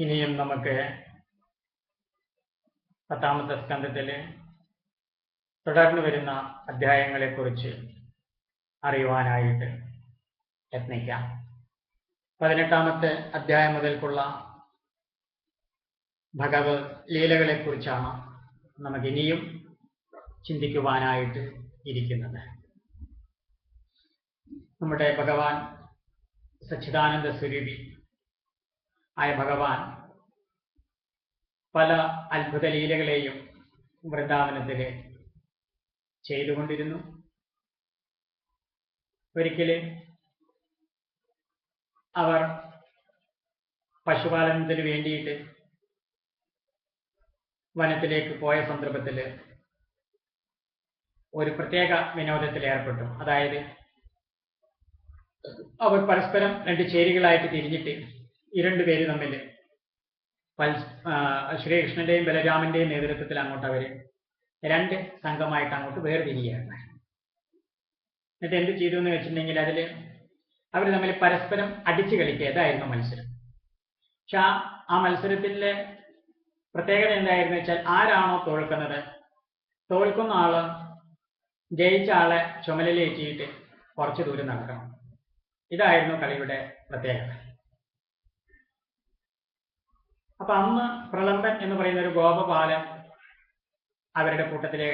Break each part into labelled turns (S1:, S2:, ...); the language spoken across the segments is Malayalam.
S1: ഇനിയും നമുക്ക് 10ാമത്തെ സ്കന്ധത്തിലെ തുടർന്നു വരുന്ന അധ്യായങ്ങളെക്കുറിച്ച് അറിയുവാനായിട്ട് യത്നിക്കാം. 18ാമത്തെ അധ്യായം മുതൽക്കുള്ള ഭഗവത് ലീലകളെക്കുറിച്ചാണ് നമുക്കിനിയും ചിന്തിക്കുവാനായിട്ട് ഇരിക്കുന്നത്. നമ്മുടെ ഭഗവാൻ സച്ചിദാനന്ദ സ്വരൂപി ആയ ഭഗവാൻ പല അത്ഭുത ലീലകളെയും വൃന്ദാവനത്തിൽ ചെയ്തുകൊണ്ടിരുന്നു. ഒരിക്കൽ അവർ പശുപാലനത്തിന് വേണ്ടിയിട്ട് വനത്തിലേക്ക് പോയ സന്ദർഭത്തിൽ ഒരു പ്രത്യേക വിനോദത്തിൽ ഏർപ്പെട്ടു. അതായത് അവർ പരസ്പരം രണ്ട് ചേരികളായിട്ട് തിരിഞ്ഞിട്ട് ഈ രണ്ടുപേര് തമ്മിൽ ശ്രീകൃഷ്ണന്റെയും ബലരാമന്റെയും നേതൃത്വത്തിൽ അങ്ങോട്ട് അവർ രണ്ട് സംഘമായിട്ട് അങ്ങോട്ട് വേർതിരിക്കുകയാണ്. എന്നിട്ട് എന്ത് ചെയ്തു എന്ന് വെച്ചിട്ടുണ്ടെങ്കിൽ അതിൽ അവർ തമ്മിൽ പരസ്പരം അടിച്ചു കളിക്കുക, ഇതായിരുന്നു മത്സരം. പക്ഷെ ആ മത്സരത്തിലെ പ്രത്യേകത എന്തായിരുന്നു വെച്ചാൽ, ആരാണോ തോൽക്കുന്നത്, തോൽക്കുന്ന ആള് ജയിച്ച ആളെ ചുമലിലേറ്റിയിട്ട് കുറച്ച് ദൂരം നടക്കണം. ഇതായിരുന്നു കളിയുടെ പ്രത്യേകത. അപ്പൊ അന്ന് പ്രളംബൻ എന്ന് പറയുന്ന ഒരു ഗോപപാലൻ അവരുടെ കൂട്ടത്തില്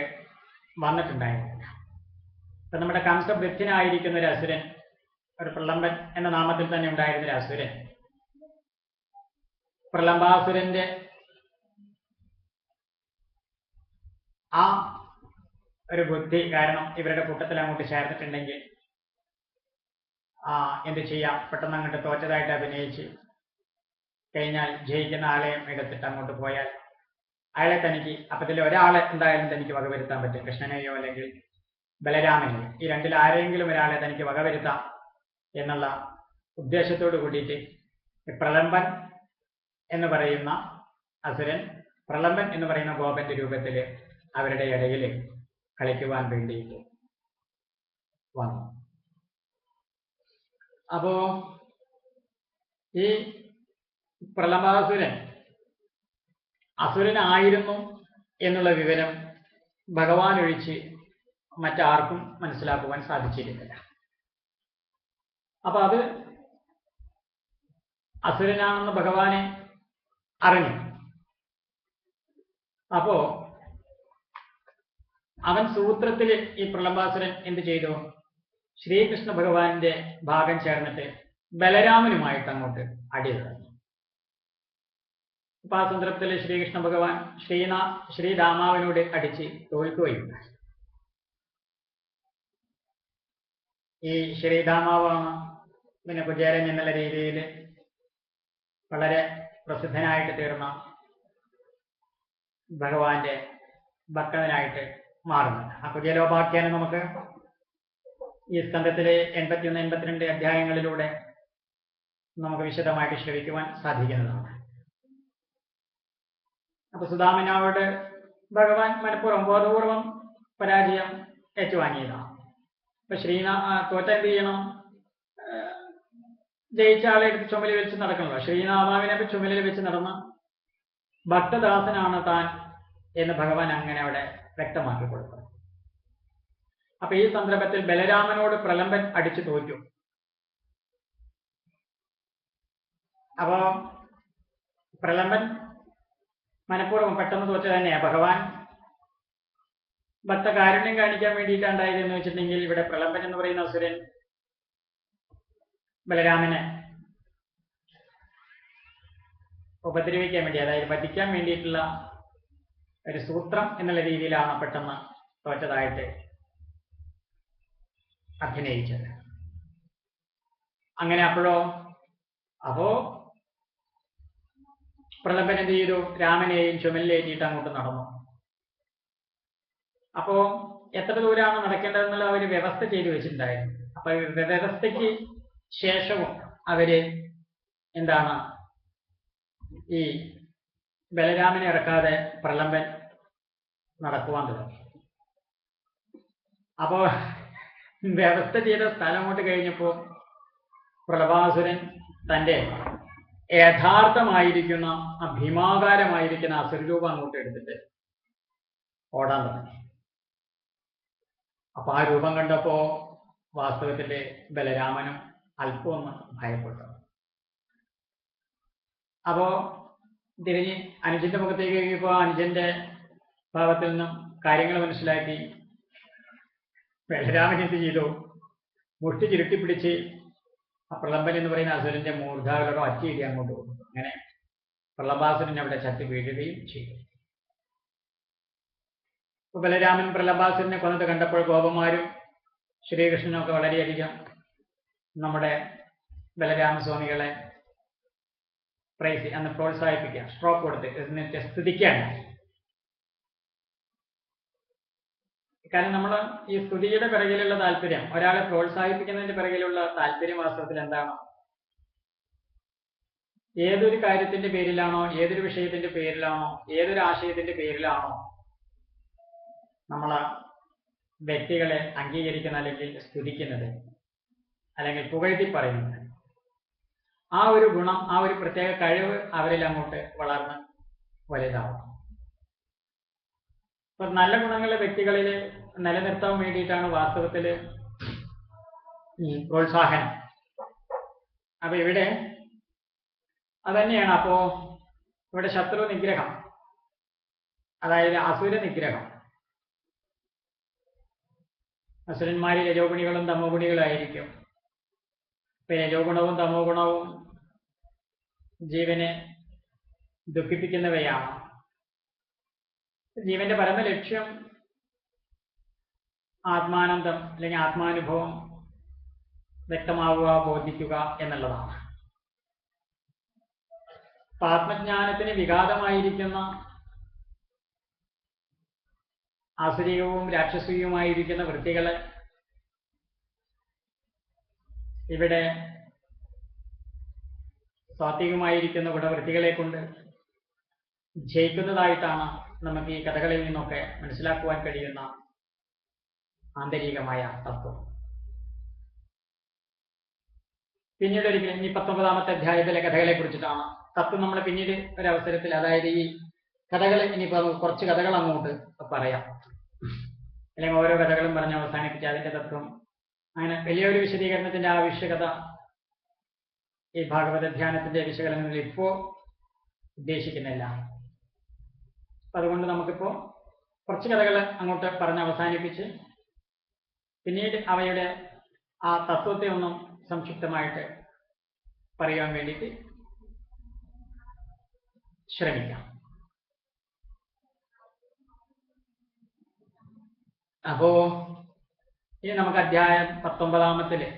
S1: വന്നിട്ടുണ്ടായിരുന്നില്ല. അപ്പൊ നമ്മുടെ കംസഭൃത്യനായിരിക്കുന്ന ഒരു അസുരൻ, ഒരു പ്രളംബൻ എന്ന നാമത്തിൽ തന്നെ ഉണ്ടായിരുന്ന ഒരു അസുരൻ, പ്രളംബാസുരന്റെ ആ ഒരു ബുദ്ധി കാരണം ഇവരുടെ കൂട്ടത്തിൽ അങ്ങോട്ട് ചേർന്നിട്ടുണ്ടെങ്കിൽ എന്ത് ചെയ്യാം, പെട്ടെന്ന് അങ്ങോട്ട് തോറ്റതായിട്ട് അഭിനയിച്ച് കഴിഞ്ഞാൽ ജയിക്കുന്ന ആളെ എടുത്തിട്ട് അങ്ങോട്ട് പോയാൽ അയാളെ തനിക്ക് അപ്പത്തിൽ ഒരാളെ എന്തായാലും തനിക്ക് വകവരുത്താൻ പറ്റും. കൃഷ്ണനെയോ അല്ലെങ്കിൽ ബലരാമനെയോ, ഈ രണ്ടിൽ ആരെങ്കിലും ഒരാളെ തനിക്ക് വകവരുത്താം എന്നുള്ള ഉദ്ദേശത്തോട് കൂടിയിട്ട് പ്രളംബൻ എന്ന് പറയുന്ന അസുരൻ, പ്രളംബൻ എന്ന് പറയുന്ന ഗോപന്റെ രൂപത്തിൽ അവരുടെ ഇടയിൽ കളിക്കുവാൻ വേണ്ടിയിട്ട് വന്നു. അപ്പോ ഈ പ്രളംബാസുരൻ അസുരനായിരുന്നു എന്നുള്ള വിവരം ഭഗവാൻ ഒഴിച്ച് മറ്റാർക്കും മനസ്സിലാക്കുവാൻ സാധിച്ചിരുന്നില്ല. അപ്പൊ അത് അസുരനാണെന്ന് ഭഗവാനെ അറിഞ്ഞു. അപ്പോ അവൻ സൂത്രത്തിൽ ഈ പ്രളംബാസുരൻ എന്ത് ചെയ്തു, ശ്രീകൃഷ്ണ ഭഗവാന്റെ ഭാഗം ചേർന്നിട്ട് ബലരാമനുമായിട്ട് അങ്ങോട്ട് അടി തുടങ്ങി. അപ്പൊ ആ സന്ദർഭത്തിൽ ശ്രീകൃഷ്ണ ഭഗവാൻ ശ്രീരാമാവിനോട് അടിച്ച് തോൽക്കുകയുണ്ടായി. ഈ ശ്രീരാമാവാണ് പിന്നെ കുചേലൻ എന്നുള്ള രീതിയിൽ വളരെ പ്രസിദ്ധനായിട്ട് തീർന്ന ഭഗവാന്റെ ഭക്തനായിട്ട് മാറുന്നത്. ആ കുചേലോപാഖ്യാനം നമുക്ക് ഈ സ്കന്ധത്തിലെ 81, 82 അധ്യായങ്ങളിലൂടെ നമുക്ക് വിശദമായിട്ട് ശ്രവിക്കുവാൻ സാധിക്കുന്നതാണ്. അപ്പൊ സുദാമനോട് ഭഗവാൻ മനഃപൂർവ്വം ബോധപൂർവം പരാജയം ഏറ്റുവാങ്ങിയതാണ്. അപ്പൊ തോറ്റ എന്ത് ചെയ്യണം, ജയിച്ച ആളെ എടുത്ത് ചുമലിൽ വെച്ച് നടക്കണല്ലോ. ശ്രീനാമാവിനെ ചുമലിൽ വെച്ച് നടന്ന ഭക്തദാസനാണ് താൻ എന്ന് ഭഗവാൻ അങ്ങനെ അവിടെ വ്യക്തമാക്കി കൊടുത്തു. അപ്പൊ ഈ സന്ദർഭത്തിൽ ബലരാമനോട് പ്രളംബൻ അടിച്ചു തോറ്റു. അപ്പോ പ്രളംബൻ മനഃപൂർവ്വം പെട്ടെന്ന് തോറ്റ തന്നെയാ. ഭഗവാൻ ഭക്തകാരുണ്യം കാണിക്കാൻ വേണ്ടിയിട്ടാണ്ടായതെന്ന് വെച്ചിട്ടുണ്ടെങ്കിൽ ഇവിടെ പ്രളംബൻ എന്ന് പറയുന്ന അസുരൻ ബലരാമനെ ഉപദ്രവിക്കാൻ വേണ്ടി, അതായത് വധിക്കാൻ വേണ്ടിയിട്ടുള്ള ഒരു സൂത്രം എന്നുള്ള രീതിയിലാണ് പെട്ടെന്ന് തോറ്റതായിട്ട് അഭിനയിച്ചത്. അങ്ങനെ അപ്പോ പ്രളംബൻ എന്ത് ചെയ്തു, രാമനെയും ചുമലിലേറ്റിയിട്ട് അങ്ങോട്ട് നടന്നു. അപ്പോ എത്ര ദൂരമാണ് നടക്കേണ്ടതെന്നുള്ള ഒരു വ്യവസ്ഥ ചെയ്തു വെച്ചിട്ടുണ്ടായിരുന്നു. അപ്പൊ വ്യവസ്ഥയ്ക്ക് ശേഷവും അവര് എന്താണ്, ഈ ബലരാമനെ ഇറക്കാതെ പ്രളംബൻ നടക്കുവാൻ തുടങ്ങി. അപ്പോ വ്യവസ്ഥ ചെയ്ത സ്ഥലം അങ്ങോട്ട് കഴിഞ്ഞപ്പോ പ്രളഭാസുരൻ തൻ്റെ യഥാർത്ഥമായിരിക്കുന്ന ആ ഭീമാകാരമായിരിക്കുന്ന അസുരരൂപം അങ്ങോട്ട് എടുത്തിട്ട് ഓടാൻ തുടങ്ങി. അപ്പൊ ആ രൂപം കണ്ടപ്പോ വാസ്തവത്തില് ബലരാമനും അല്പം ഒന്ന് ഭയപ്പെട്ടു. അപ്പോ തിരിഞ്ഞ് അനുജന്റെ മുഖത്തേക്ക് നോക്കിയപ്പോ അനുജന്റെ ഭാവത്തിൽ നിന്നും കാര്യങ്ങൾ മനസ്സിലാക്കി ബലരാമൻ എന്ത് ചെയ്തു? മുഷ്ടി ചുരുട്ടിപ്പിടിച്ച് ആ പ്രളംബൻ എന്ന് പറയുന്ന അസുരന്റെ മൂർധാവിലോ അറ്റിയിടി അങ്ങോട്ട് കൊടുത്തു. അങ്ങനെ പ്രളംബാസുരൻ അവിടെ ചത്തി വീഴുകയും ചെയ്തു. ബലരാമൻ പ്രളംബാസുരനെ കൊന്നത് കണ്ടപ്പോൾ ഗോപന്മാരും ശ്രീകൃഷ്ണനും ഒക്കെ വളരെയധികം നമ്മുടെ ബലരാമസ്വാമികളെ അന്ന് പ്രോത്സാഹിപ്പിക്കുക, സ്ട്രോക്ക് കൊടുത്ത് എന്നിട്ട് സ്തുതിക്കുകയാണ്. കാരണം നമ്മൾ ഈ സ്തുതിയുടെ പിറകിലുള്ള താല്പര്യം, ഒരാളെ പ്രോത്സാഹിപ്പിക്കുന്നതിന്റെ പിറകിലുള്ള താല്പര്യം വാസ്തവത്തിൽ എന്താണ്? ഏതൊരു കാര്യത്തിന്റെ പേരിലാണോ, ഏതൊരു വിഷയത്തിന്റെ പേരിലാണോ, ഏതൊരു ആശയത്തിന്റെ പേരിലാണോ നമ്മൾ വ്യക്തികളെ അംഗീകരിക്കുന്ന അല്ലെങ്കിൽ സ്തുതിക്കുന്നത് അല്ലെങ്കിൽ പുകഴ്ത്തി പറയുന്നത്, ആ ഒരു ഗുണം, ആ ഒരു പ്രത്യേക കഴിവ് അവരിൽ അങ്ങോട്ട് വളർന്ന് വലുതാവും. അപ്പൊ നല്ല ഗുണങ്ങളെ വ്യക്തികളിൽ നിലനിർത്താൻ വേണ്ടിയിട്ടാണ് വാസ്തവത്തിൽ ഈ പ്രോത്സാഹനം. അപ്പൊ ഇവിടെ അതന്നെയാണ്. അപ്പോ ഇവിടെ ശത്രു നിഗ്രഹം, അതായത് അസുര നിഗ്രഹം. അസുരന്മാരിൽ രജോഗുണികളും തമോഗുണികളായിരിക്കും. ഇപ്പൊ രജോഗുണവും തമോ ഗുണവും ജീവനെ ദുഃഖിപ്പിക്കുന്നവയാണ്. ജീവന്റെ പരമ ലക്ഷ്യം ആത്മാനന്ദം അല്ലെങ്കിൽ ആത്മാനുഭവം വ്യക്തമാവുക, ബോധിക്കുക എന്നുള്ളതാണ്. ആത്മജ്ഞാനത്തിന് വിഘാതമായിരിക്കുന്ന ആസുരികവും രാക്ഷസീയവുമായിരിക്കുന്ന വൃത്തികളെ ഇവിടെ സാത്വികമായിരിക്കുന്ന ഗുണവൃത്തികളെ കൊണ്ട് ജയിക്കുന്നതായിട്ടാണ് നമുക്ക് ഈ കഥകളിൽ നിന്നൊക്കെ മനസ്സിലാക്കുവാൻ കഴിയുന്ന ആന്തരികമായ തത്വം. പിന്നീട് ഒരിക്കലും ഈ 19ാമത്തെ അധ്യായത്തിലെ കഥകളെ കുറിച്ചിട്ടാണ് തത്വം നമ്മൾ പിന്നീട് ഒരവസരത്തിൽ, അതായത് ഈ കഥകൾ ഇനിയിപ്പോൾ കുറച്ച് കഥകൾ അങ്ങോട്ട് പറയാം, അല്ലെങ്കിൽ ഓരോ കഥകളും പറഞ്ഞ് അവസാനിപ്പിച്ച് അതിന്റെ തത്വം, അങ്ങനെ വലിയൊരു വിശദീകരണത്തിന്റെ ആവശ്യകത ഈ ഭാഗവത ധ്യാനത്തിന്റെ വിശകലനത്തിൽ ഇപ്പോൾ ഉദ്ദേശിക്കുന്നില്ല. അപ്പൊ അതുകൊണ്ട് നമുക്കിപ്പോ കുറച്ച് കഥകൾ അങ്ങോട്ട് പറഞ്ഞ് അവസാനിപ്പിച്ച് പിന്നീട് അവയുടെ ആ തത്വത്തെ ഒന്നും സംക്ഷിപ്തമായിട്ട് പറയാൻ വേണ്ടിയിട്ട് ശ്രമിക്കാം. അപ്പോ ഇനി നമുക്ക് അധ്യായം 19ാമത്തില്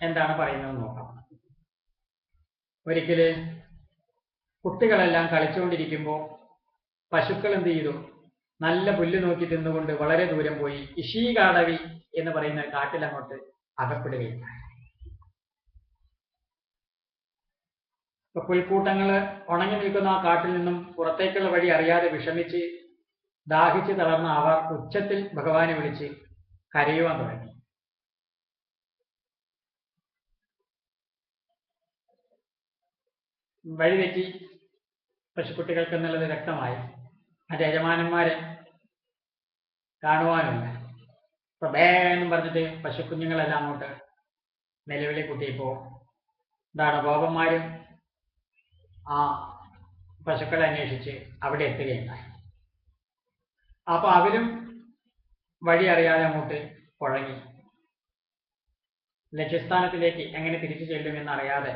S1: എന്താണ് പറയുന്നത് നോക്കാം. ഒരിക്കല് കുട്ടികളെല്ലാം കളിച്ചുകൊണ്ടിരിക്കുമ്പോൾ പശുക്കൾ എന്ത് ചെയ്തു? നല്ല പുല്ല് നോക്കി തിന്നുകൊണ്ട് വളരെ ദൂരം പോയി ഇഷീകാടവി എന്ന് പറയുന്ന കാട്ടിലങ്ങോട്ട് അകപ്പെടുകയുണ്ടായി. ഇപ്പൊ പുൽക്കൂട്ടങ്ങൾ ഉണങ്ങി നിൽക്കുന്ന ആ കാട്ടിൽ നിന്നും പുറത്തേക്കുള്ള വഴി അറിയാതെ വിഷമിച്ച് ദാഹിച്ച് തളർന്ന അവർ ഉച്ചത്തിൽ ഭഗവാനെ വിളിച്ച് കരയുവാൻ തുടങ്ങി. വഴിതെറ്റി പശുക്കുട്ടികൾക്ക് എന്നുള്ളത് വ്യക്തമായി. മറ്റേ യജമാനന്മാരെ കാണുവാനില്ല. ഇപ്പൊ എന്നും പറഞ്ഞിട്ട് പശുക്കുഞ്ഞുങ്ങളെല്ലാം അങ്ങോട്ട് നിലവിളി കൂട്ടിയപ്പോ എന്താണ്, ഗോപന്മാരും ആ പശുക്കളെ അന്വേഷിച്ച് അവിടെ എത്തുകയുണ്ടായി. അപ്പൊ അവരും വഴി അറിയാതെ അങ്ങോട്ട് കുഴങ്ങി. ലക്ഷ്യസ്ഥാനത്തിലേക്ക് എങ്ങനെ തിരിച്ചു ചെല്ലുമെന്നറിയാതെ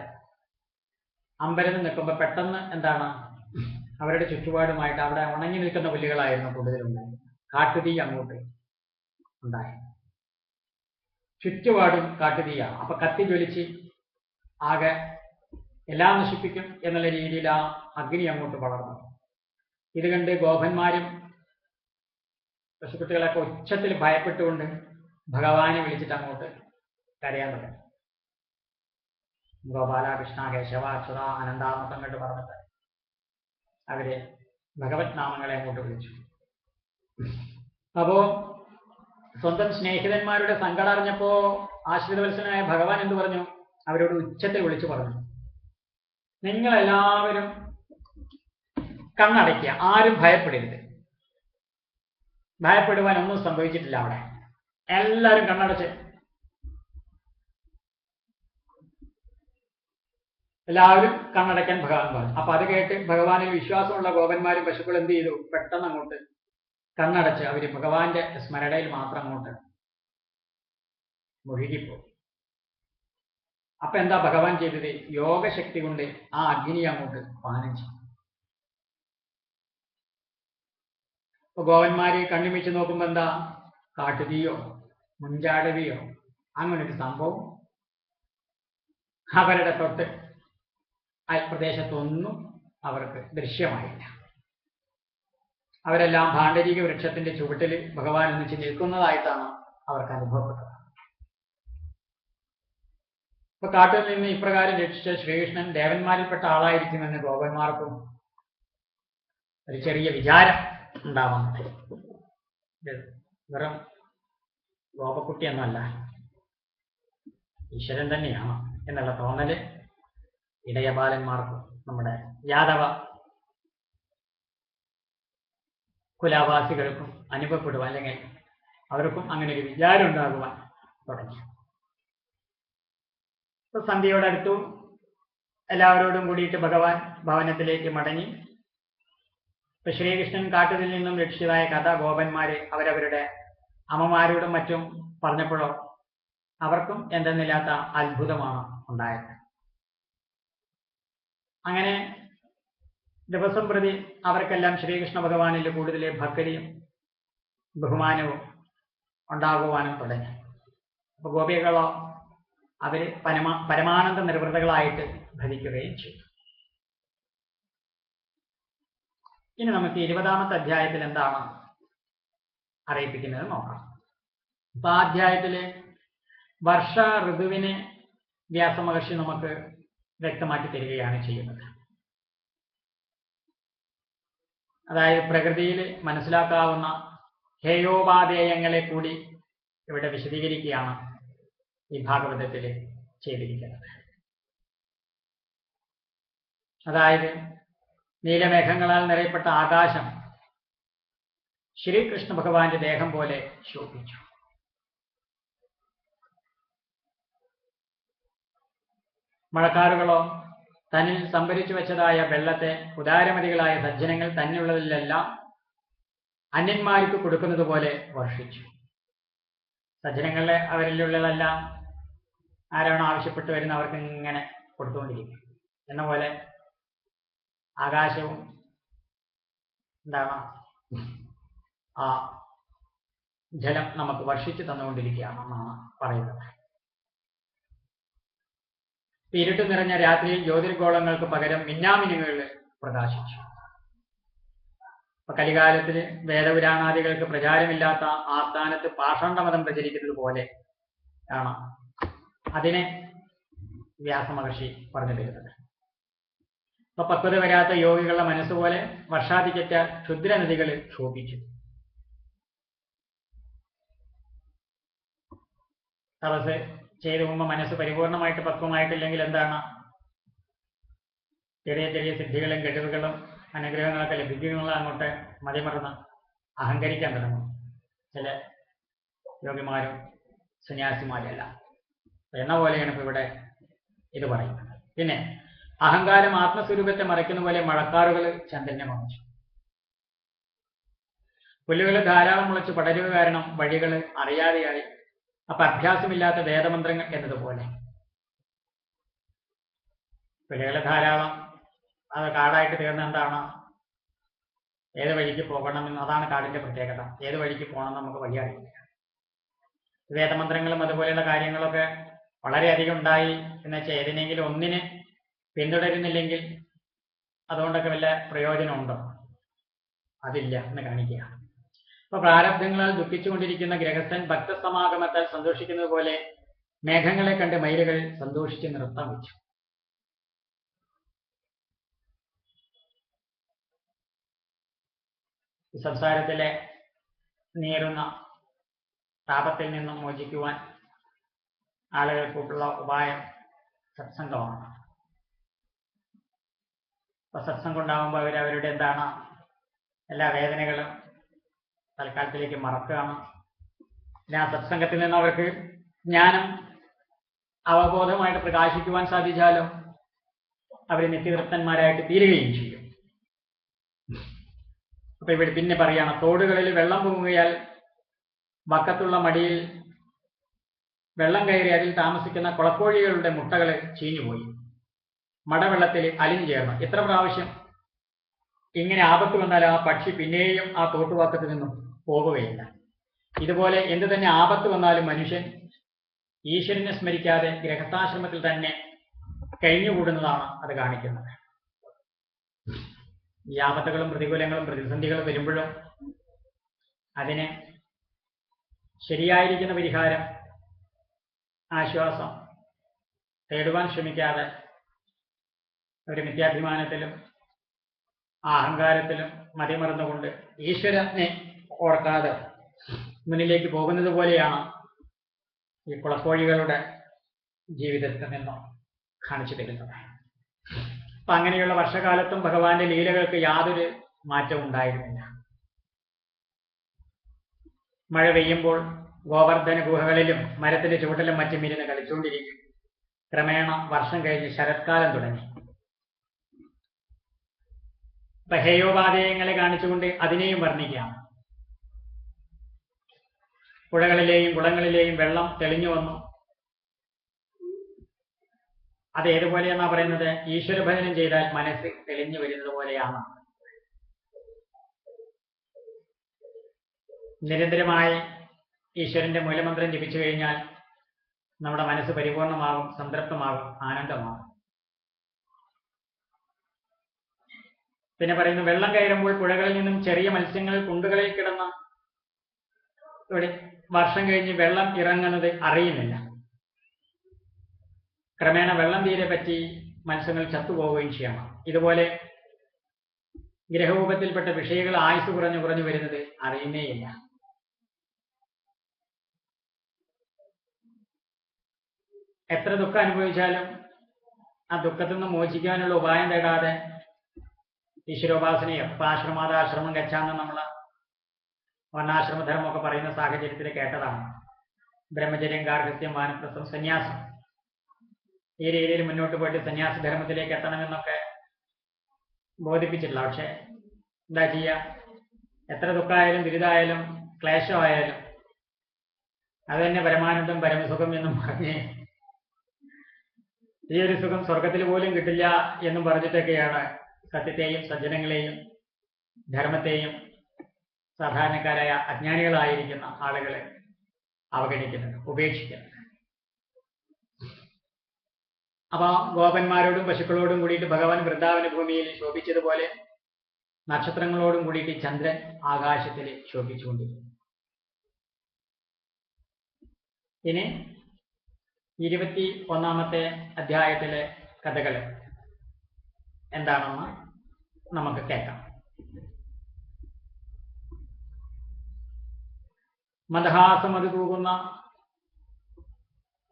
S1: അമ്പരന്ന് നിൽക്കുമ്പോൾ പെട്ടെന്ന് എന്താണ്, അവരുടെ ചുറ്റുപാടുമായിട്ട് അവിടെ ഉണങ്ങി നിൽക്കുന്ന പുല്ലുകളായിരുന്നു കൂടുതലുണ്ടായി. കാട്ടുതീ അങ്ങോട്ട് ഉണ്ടായി. ചുറ്റുപാടും കാട്ടുതീയാണ്. അപ്പൊ കത്തി ജ്വലിച്ച് ആകെ എല്ലാം നശിപ്പിക്കും എന്നുള്ള രീതിയിൽ ആ അഗ്നി അങ്ങോട്ട് വളർന്നു. ഇത് കണ്ട് ഗോപന്മാരും പശുക്കുട്ടികളൊക്കെ ഉച്ചത്തിൽ ഭയപ്പെട്ടുകൊണ്ട് ഭഗവാനെ വിളിച്ചിട്ട് അങ്ങോട്ട് കരയാൻ തുടങ്ങി. ഗോപാല, കൃഷ്ണ, കേശവ, അച്യുത, അനന്താമസം കണ്ട് പറഞ്ഞിട്ട് അവര് ഭഗവത് നാമങ്ങളെ അങ്ങോട്ട് വിളിച്ചു. അപ്പോ സ്വന്തം സ്നേഹിതന്മാരുടെ സങ്കടം അറിഞ്ഞപ്പോ ആശ്രിതവത്സനായ ഭഗവാൻ എന്ത് പറഞ്ഞു? അവരോട് ഉച്ചത്തിൽ വിളിച്ചു പറഞ്ഞു, നിങ്ങളെല്ലാവരും കണ്ണടയ്ക്കുക, ആരും ഭയപ്പെടരുത്. ഭയപ്പെടുവാൻ ഒന്നും സംഭവിച്ചിട്ടില്ല. അവിടെ എല്ലാവരും കണ്ണടച്ച് എല്ലാവരും കണ്ണടയ്ക്കാൻ ഭഗവാൻ പറഞ്ഞു. അപ്പൊ അത് കേട്ട് ഭഗവാനിൽ വിശ്വാസമുള്ള ഗോപന്മാരും പശുക്കളും എന്ത് ചെയ്തു? പെട്ടെന്ന് അങ്ങോട്ട് കണ്ണടച്ച് അവര് ഭഗവാന്റെ സ്മരണയിൽ മാത്രം അങ്ങോട്ട് മുഴുകിപ്പോയി. അപ്പൊ എന്താ ഭഗവാൻ ചെയ്തത്? യോഗശക്തി കൊണ്ട് ആ അഗ്നി അങ്ങോട്ട് പാനം ചെയ്തു. ഇപ്പൊ ഗോവന്മാര് കണ്ണുമിച്ച് നോക്കുമ്പോ എന്താ? കാട്ടുതീയോ മുഞ്ചാടവിയോ അങ്ങനൊരു സംഭവം അവരുടെ തൊട്ട് പ്രദേശത്തൊന്നും അവർക്ക് ദൃശ്യമായില്ല. അവരെല്ലാം ഭാണ്ഡരീക വൃക്ഷത്തിന്റെ ചുവട്ടിൽ ഭഗവാൻ ഒന്നിച്ച് നിൽക്കുന്നതായിട്ടാണ് അവർക്ക് അനുഭവപ്പെട്ടത്. ഇപ്പൊ കാട്ടിൽ നിന്ന് ഇപ്രകാരം രക്ഷിച്ച ശ്രീകൃഷ്ണൻ ദേവന്മാരിൽപ്പെട്ട ആളായിരിക്കുമെന്ന് ഗോപന്മാർക്കും ഒരു ചെറിയ വിചാരം ഉണ്ടാവുന്നത്. വെറും ഗോപക്കുട്ടി എന്നല്ല, ഈശ്വരൻ തന്നെയാണ് എന്നുള്ള തോന്നല് ഇടയബാലന്മാർക്കും നമ്മുടെ യാദവ കുലവാസികൾക്കും അനുഭവപ്പെടുവാൻ, അല്ലെങ്കിൽ അവർക്കും അങ്ങനെ ഒരു വിചാരം ഉണ്ടാകുവാൻ തുടങ്ങി. ഇപ്പൊ സന്ധ്യയോടടുത്തു. എല്ലാവരോടും കൂടിയിട്ട് ഭഗവാൻ ഭവനത്തിലേക്ക് മടങ്ങി. ഇപ്പൊ ശ്രീകൃഷ്ണൻ കാട്ടിൽ നിന്നും രക്ഷിച്ചതായ കഥ ഗോപന്മാര് അവരവരുടെ അമ്മമാരോടും മറ്റും പറഞ്ഞപ്പോഴോ അവർക്കും എന്തെന്നില്ലാത്ത അത്ഭുതമാണ് ഉണ്ടായത്. അങ്ങനെ ദിവസം പ്രതി അവർക്കെല്ലാം ശ്രീകൃഷ്ണ ഭഗവാനിൽ കൂടുതൽ ഭക്തിയും ബഹുമാനവും ഉണ്ടാകുവാനും തുടങ്ങി. അപ്പൊ ഗോപികളോ അവര് പരമാനന്ദ നിർവൃതകളായിട്ട് ഭരിക്കുകയും ചെയ്തു. ഇനി നമുക്ക് 20ാമത്തെ അധ്യായത്തിൽ എന്താണ് അറിയിപ്പിക്കുന്നത് നോക്കാം. അപ്പൊ ആ അധ്യായത്തില് വർഷ ഋതുവിനെ വ്യാസമഹർഷി നമുക്ക് വ്യക്തമാക്കി തരികയാണ് ചെയ്യുന്നത്. അതായത് പ്രകൃതിയിൽ മനസ്സിലാക്കാവുന്ന ഹേയോപാധേയങ്ങളെ കൂടി ഇവിടെ വിശദീകരിക്കുകയാണ് ഈ ഭാഗവതത്തിൽ ചെയ്തിരിക്കുന്നത്. അതായത് നീലമേഘങ്ങളാൽ നിറയപ്പെട്ട ആകാശം ശ്രീകൃഷ്ണ ഭഗവാന്റെ ദേഹം പോലെ ശോഭിച്ചു. മഴക്കാറുകളോ തന്നിൽ സംഭരിച്ചു വെച്ചതായ വെള്ളത്തെ ഉദാരമതികളായ സജ്ജനങ്ങൾ തന്നിലുള്ളതിലെല്ലാം അന്യന്മാർക്ക് കൊടുക്കുന്നത് പോലെ വർഷിച്ചു. സജ്ജനങ്ങളെ അവരിലുള്ളതെല്ലാം ആരാണോ ആവശ്യപ്പെട്ട് വരുന്ന അവർക്ക് ഇങ്ങനെ കൊടുത്തുകൊണ്ടിരിക്കും എന്ന പോലെ ആകാശവും എന്താണ് ആ ജലം നമുക്ക് വർഷിച്ചു തന്നുകൊണ്ടിരിക്കുകയാണെന്നാണ് പറയുന്നത്. ഇരുട്ട് നിറഞ്ഞ രാത്രിയിൽ ജ്യോതിർഗോളങ്ങൾക്ക് പകരം മിന്നാമിനുകൾ പ്രകാശിച്ചു. ഇപ്പൊ കലികാലത്തിൽ വേദപുരാണാദികൾക്ക് പ്രചാരമില്ലാത്ത ആ സ്ഥാനത്ത് പാഷണ്ഡമതം പ്രചരിക്കുന്നത് പോലെ ആണ് അതിനെ വ്യാസമഹർഷി പറഞ്ഞു തരുന്നത്. ഇപ്പൊ പക്വത വരാത്ത യോഗികളുടെ മനസ്സുപോലെ വർഷാധിക്യറ്റ ക്ഷുദ്രനദികൾ ക്ഷോഭിച്ചു. തപസ് ചെയ്തു പോകുമ്പോൾ മനസ്സ് പരിപൂർണമായിട്ട് പക്വമായിട്ടില്ലെങ്കിൽ എന്താണ്? ചെറിയ ചെറിയ സിദ്ധികളും കഴിവുകളും അനുഗ്രഹങ്ങളൊക്കെ ലഭിക്കുന്നുള്ള അങ്ങോട്ട് മതിമറന്ന് അഹങ്കരിക്കാൻ തുടങ്ങും ചില യോഗിമാരും സന്യാസിമാരെല്ലാം എന്ന പോലെയാണ് ഇപ്പൊ ഇവിടെ ഇത് പറയുന്നത്. പിന്നെ അഹങ്കാരം ആത്മസ്വരൂപത്തെ മറയ്ക്കുന്ന പോലെ മഴക്കാറുകൾ ചന്ദ്രനെ മറച്ചു. പുല്ലുകൾ ധാരാളം മുളച്ച് പടരുക കാരണം വഴികൾ അറിയാതെയായി. അപ്പൊ അഭ്യാസമില്ലാത്ത വേദമന്ത്രങ്ങൾ എന്നതുപോലെ പുല്ലുകൾ ധാരാളം അത് കാടായിട്ട് തീർന്ന എന്താണ്? ഏത് വഴിക്ക് പോകണമെന്ന്, അതാണ് കാടിന്റെ പ്രത്യേകത. ഏത് വഴിക്ക് പോകണം നമുക്ക് വഴി അറിയില്ല. വേദമന്ത്രങ്ങളും അതുപോലെയുള്ള കാര്യങ്ങളൊക്കെ വളരെയധികം ഉണ്ടായി എന്ന് വെച്ചാൽ ഏതിനെങ്കിലും ഒന്നിനെ പിന്തുടരുന്നില്ലെങ്കിൽ അതുകൊണ്ടൊക്കെ വല്ല പ്രയോജനമുണ്ടോ? അതില്ല എന്ന് കാണിക്കുക. അപ്പൊ പ്രാരബ്ധങ്ങളാൽ ദുഃഖിച്ചുകൊണ്ടിരിക്കുന്ന ഗൃഹസ്ഥൻ ഭക്തസമാഗമത്താൽ സന്തോഷിക്കുന്നത് പോലെ മേഘങ്ങളെ കണ്ട് മയിലുകൾ സന്തോഷിച്ച് നൃത്തം വെച്ചു. ഈ സംസാരത്തിലെ നേരുന്ന താപത്തിൽ നിന്നും മോചിക്കുവാൻ ആളുകൾക്കുള്ള ഉപായം സത്സംഗമാണ്. അപ്പൊ സത്സംഗം ഉണ്ടാകുമ്പോൾ അവരവരുടെ എന്താണ് എല്ലാ വേദനകളും തൽക്കാലത്തിലേക്ക് മറക്കുകയാണ്. പിന്നെ ആ സത്സംഗത്തിൽ നിന്ന് അവർക്ക് ജ്ഞാനം അവബോധമായിട്ട് പ്രകാശിക്കുവാൻ സാധിച്ചാലും അവർ നിത്യതൃപ്തന്മാരായിട്ട് തീരുകയും ചെയ്യും. അപ്പൊ ഇവിടെ പിന്നെ പറയാണ്, തോടുകളിൽ വെള്ളം പൊങ്ങുകയാൽ വക്കത്തുള്ള മടിയിൽ വെള്ളം കയറി അതിൽ താമസിക്കുന്ന കുളക്കോഴികളുടെ മുട്ടകൾ ചീഞ്ഞുപോയി, മടവെള്ളത്തിൽ അലിഞ്ഞു ചേർന്നു. എത്ര പ്രാവശ്യം ഇങ്ങനെ ആപത്ത് വന്നാൽ ആ പക്ഷി പിന്നെയും ആ തോട്ടുവാക്കത്തിൽ നിന്നും പോകുകയില്ല. ഇതുപോലെ എന്ത് തന്നെ ആപത്ത് വന്നാലും മനുഷ്യൻ ഈശ്വരനെ സ്മരിക്കാതെ ഗൃഹസ്ഥാശ്രമത്തിൽ തന്നെ കഴിഞ്ഞുകൂടുന്നതാണ് അത് കാണിക്കുന്നത്. ഈ ആപത്തുകളും പ്രതികൂലങ്ങളും പ്രതിസന്ധികളും വരുമ്പോഴും അതിന് ശരിയായിരിക്കുന്ന പരിഹാരം, ആശ്വാസം തേടുവാൻ ശ്രമിക്കാതെ ഒരു മിഥ്യാഭിമാനത്തിലും അഹങ്കാരത്തിലും മതിമറന്നുകൊണ്ട് ഈശ്വരനെ ഓർക്കാതെ മുന്നിലേക്ക് പോകുന്നത് പോലെയാണ് ഈ കുളക്കോഴികളുടെ ജീവിതത്തിൽ നിന്നും കാണിച്ചു തരുന്നത്. അപ്പൊ അങ്ങനെയുള്ള വർഷകാലത്തും ഭഗവാന്റെ ലീലകൾക്ക് യാതൊരു മാറ്റവും ഉണ്ടായിരുന്നില്ല. മഴ പെയ്യുമ്പോൾ ഗോവർദ്ധന ഗുഹകളിലും മരത്തിന്റെ ചുവട്ടിലും മറ്റും ഇരുന്ന് കളിച്ചുകൊണ്ടിരിക്കും. ക്രമേണ വർഷം കഴിഞ്ഞ് ശരത്കാലം തുടങ്ങി. അപ്പൊ ഹേയോപാദേയങ്ങളെ കാണിച്ചുകൊണ്ട് അതിനെയും വർണ്ണിക്കാം. പുഴകളിലെയും കുളങ്ങളിലെയും വെള്ളം തെളിഞ്ഞു വന്നു. അത് ഏതുപോലെയാണെന്നാ പറയുന്നത്? ഈശ്വരഭജനം ചെയ്താൽ മനസ്സ് തെളിഞ്ഞു വരുന്നത് പോലെയാണ്. നിരന്തരമായി ഈശ്വരന്റെ മൂലമന്ത്രം ജപിച്ചു കഴിഞ്ഞാൽ നമ്മുടെ മനസ്സ് പരിപൂർണമാകും, സംതൃപ്തമാകും, ആനന്ദമാകും. പിന്നെ പറയുന്നു, വെള്ളം കയറുമ്പോൾ പുഴകളിൽ നിന്നും ചെറിയ മത്സ്യങ്ങൾ കുണ്ടുകളിൽ കിടന്ന ഇവിടെ വർഷം കഴിഞ്ഞ് വെള്ളം ഇറങ്ങുന്നത് അറിയുന്നില്ല. ക്രമേണ വെള്ളം തീരെ പറ്റി മത്സ്യങ്ങൾ ചത്തുപോവുകയും ചെയ്യണം. ഇതുപോലെ ഗ്രഹരൂപത്തിൽപ്പെട്ട വിഷയങ്ങൾ ആയുസ് കുറഞ്ഞു കുറഞ്ഞു വരുന്നത് അറിയുന്നേയില്ല. എത്ര ദുഃഖം അനുഭവിച്ചാലും ആ ദുഃഖത്തിൽ നിന്ന് മോചിക്കാനുള്ള ഉപായം തേടാതെ ഈശ്വരോപാസനയോ ആശ്രമാദാശ്രമം ഗച്ഛാന്ന് നമ്മൾ വർണ്ണാശ്രമധർമ്മമൊക്കെ പറയുന്ന സാഹചര്യത്തിൽ കേട്ടതാണ്. ബ്രഹ്മചര്യം, ഗാർഹസ്ഥ്യം, വാനപ്രസ്ഥം, സന്യാസം, ഈ രീതിയിൽ മുന്നോട്ട് പോയിട്ട് സന്യാസധർമ്മത്തിലേക്ക് എത്തണമെന്നൊക്കെ ബോധിപ്പിച്ചിട്ടില്ല. പക്ഷെ എന്താ ചെയ്യുക? എത്ര ദുഃഖമായാലും ദുരിതമായാലും ക്ലേശമായാലും അത് തന്നെ പരമാനന്ദം, പരമസുഖം എന്നും പറഞ്ഞ് ഈ ഒരു സുഖം സ്വർഗത്തിൽ പോലും കിട്ടില്ല എന്നും പറഞ്ഞിട്ടൊക്കെയാണ് സത്യത്തെയും സജ്ജനങ്ങളെയും ധർമ്മത്തെയും സാധാരണക്കാരായ അജ്ഞാനികളായിരിക്കുന്ന ആളുകളെ അവഗണിക്കുന്നത്, ഉപേക്ഷിക്കുന്നത്. അപ്പൊ ഗോപന്മാരോടും പശുക്കളോടും കൂടിയിട്ട് ഭഗവാൻ വൃന്ദാവന ഭൂമിയിൽ ശോഭിച്ചതുപോലെ നക്ഷത്രങ്ങളോടും കൂടിയിട്ട് ചന്ദ്രൻ ആകാശത്തിൽ ശോഭിച്ചുകൊണ്ടിരിക്കും. ഇനി 21-ാമത്തെ അധ്യായത്തിലെ കഥകൾ എന്താണെന്ന് നമുക്ക് കേൾക്കാം. മന്ദഹാസം അത് തൂകുന്ന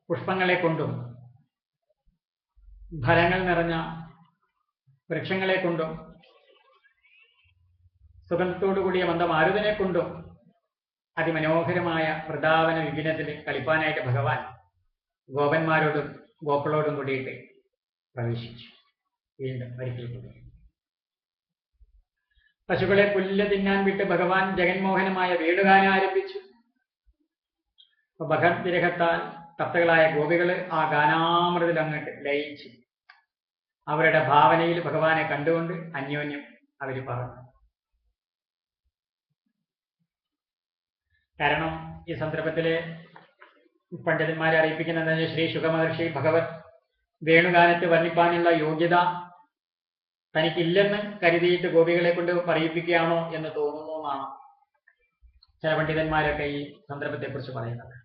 S1: പുഷ്പങ്ങളെ കൊണ്ടും ഫലങ്ങൾ നിറഞ്ഞ വൃക്ഷങ്ങളെ കൊണ്ടും സുഗന്ധത്തോടുകൂടിയ മന്ദമാരുതനെ കൊണ്ടും അതിമനോഹരമായ വൃന്ദാവന വിപിനത്തിൽ കളിപ്പാനായിട്ട് ഭഗവാൻ ഗോപന്മാരോടും ഗോക്കളോടും കൂടിയിട്ട് പ്രവേശിച്ചു. വീണ്ടും ഒരിക്കൽ കൂടി പശുക്കളെ പുല്ല് തിന്നാൻ വിട്ട് ഭഗവാൻ ജഗന്മോഹനമായ വേണുഗാനം ആരംഭിച്ചു. ഭഗവത് വിരഹത്താൽ തപ്തകളായ ഗോപികള് ആ ഗാനാമൃതിൽ അങ്ങോട്ട് ലയിച്ച് അവരുടെ ഭാവനയിൽ ഭഗവാനെ കണ്ടുകൊണ്ട് അന്യോന്യം അവര് പറഞ്ഞു. കാരണം ഈ സന്ദർഭത്തില് പണ്ഡിതന്മാരെ അറിയിപ്പിക്കുന്നത് ശ്രീ ശുഖമഹർഷി ഭഗവത് വേണുഗാനത്തെ വർണ്ണിപ്പാനുള്ള യോഗ്യത തനിക്കില്ലെന്ന് കരുതിയിട്ട് ഗോപികളെ കൊണ്ട് പറയിപ്പിക്കുകയാണോ എന്ന് തോന്നുന്നു എന്നാണ് ചില പണ്ഡിതന്മാരൊക്കെ ഈ സന്ദർഭത്തെക്കുറിച്ച് പറയുന്നത്.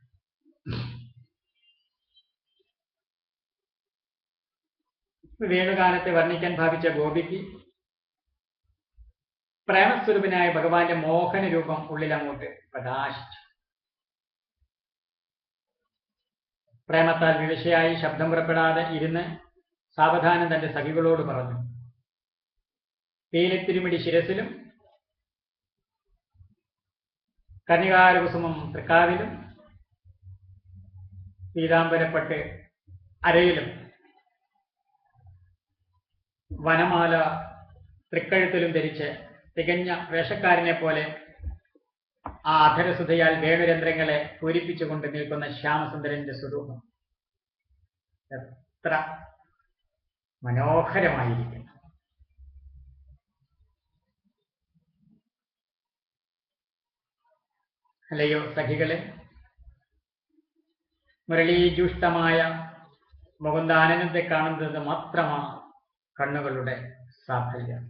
S1: വേണുഗാനത്തെ വർണ്ണിക്കാൻ ഭാവിച്ച ഗോപിക്ക് പ്രേമസ്വരൂപനായ ഭഗവാന്റെ മോഹന രൂപം ഉള്ളിൽ അങ്ങോട്ട് പ്രകാശിച്ചു. പ്രേമത്താൽ വിവശയായി ശബ്ദം പുറപ്പെടാതെ ഇരുന്ന് സാവധാനം തന്റെ സഖികളോട് പറഞ്ഞു. പീലിത്തിരുമിടി ശിരസിലും കന്യകാരകുസുമം തൃക്കാവിലും പീതാംബരപ്പെട്ട് അരയിലും വനമാല തൃക്കഴുത്തിലും ധരിച്ച് തികഞ്ഞ വേഷക്കാരനെ പോലെ ആ അധരസുധയാൽ വേണുരന്ധ്രങ്ങളെ പൂരിപ്പിച്ചുകൊണ്ട് നിൽക്കുന്ന ശ്യാമസുന്ദരന്റെ സ്വരൂപം എത്ര മനോഹരമായിരിക്കുന്നു. അല്ലയോ സഖികളെ, മുരളീജൂഷ്ടമായ മുകുന്ദാനന്ദത്തെ കാണുന്നത് മാത്രമാണ് കണ്ണുകളുടെ സാഫല്യം.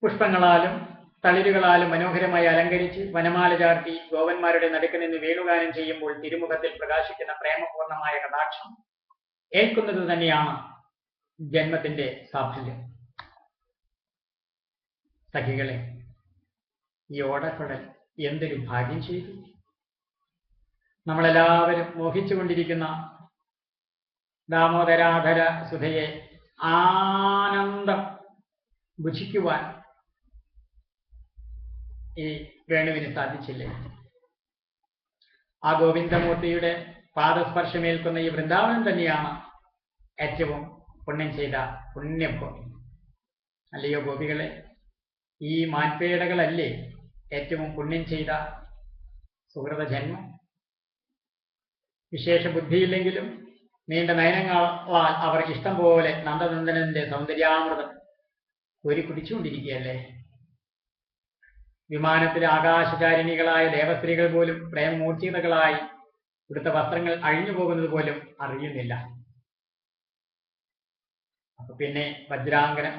S1: പുഷ്പങ്ങളാലും തളിരുകളാലും മനോഹരമായി അലങ്കരിച്ച് വനമാല ചാർത്തി ഗോപന്മാരുടെ നടുക്ക് നിന്ന് വേണുഗാനം ചെയ്യുമ്പോൾ തിരുമുഖത്തിൽ പ്രകാശിക്കുന്ന പ്രേമപൂർണമായ കടാക്ഷം ഏൽക്കുന്നത് തന്നെയാണ് ജന്മത്തിന്റെ സാഫല്യം. സഖികളെ, ഈ ഓടക്കുഴൽ എന്തൊരു ഭാഗ്യം ചെയ്തു. നമ്മളെല്ലാവരും മോഹിച്ചുകൊണ്ടിരിക്കുന്ന ദാമോദരാധര സുധയെ ആനന്ദം ഭുജിക്കുവാൻ ഈ വേണുവിന് സാധിച്ചില്ലേ? ആ ഗോവിന്ദമൂർത്തിയുടെ പാദസ്പർശമേൽക്കുന്ന ഈ വൃന്ദാവനം തന്നെയാണ് ഏറ്റവും പുണ്യം ചെയ്ത പുണ്യഭൂമി. അല്ലയോ ഗോപികളെ, ഈ മാൻപേടകളല്ലേ ഏറ്റവും പുണ്യം ചെയ്ത സുഹൃത ജന്മം? വിശേഷ ബുദ്ധിയില്ലെങ്കിലും നീണ്ട നയനങ്ങളാൽ അവർ ഇഷ്ടം പോലെ നന്ദനന്ദനന്റെ സൗന്ദര്യാമൃതം കോരി കുടിച്ചുകൊണ്ടിരിക്കുകയല്ലേ? വിമാനത്തിലെ ആകാശചാരിണികളായ ദേവസ്ത്രീകൾ പോലും പ്രേമമൂർച്ഛിതകളായി ഇവിടുത്തെ വസ്ത്രങ്ങൾ അഴിഞ്ഞു പോകുന്നത് പോലും അറിയുന്നില്ല. അപ്പൊ പിന്നെ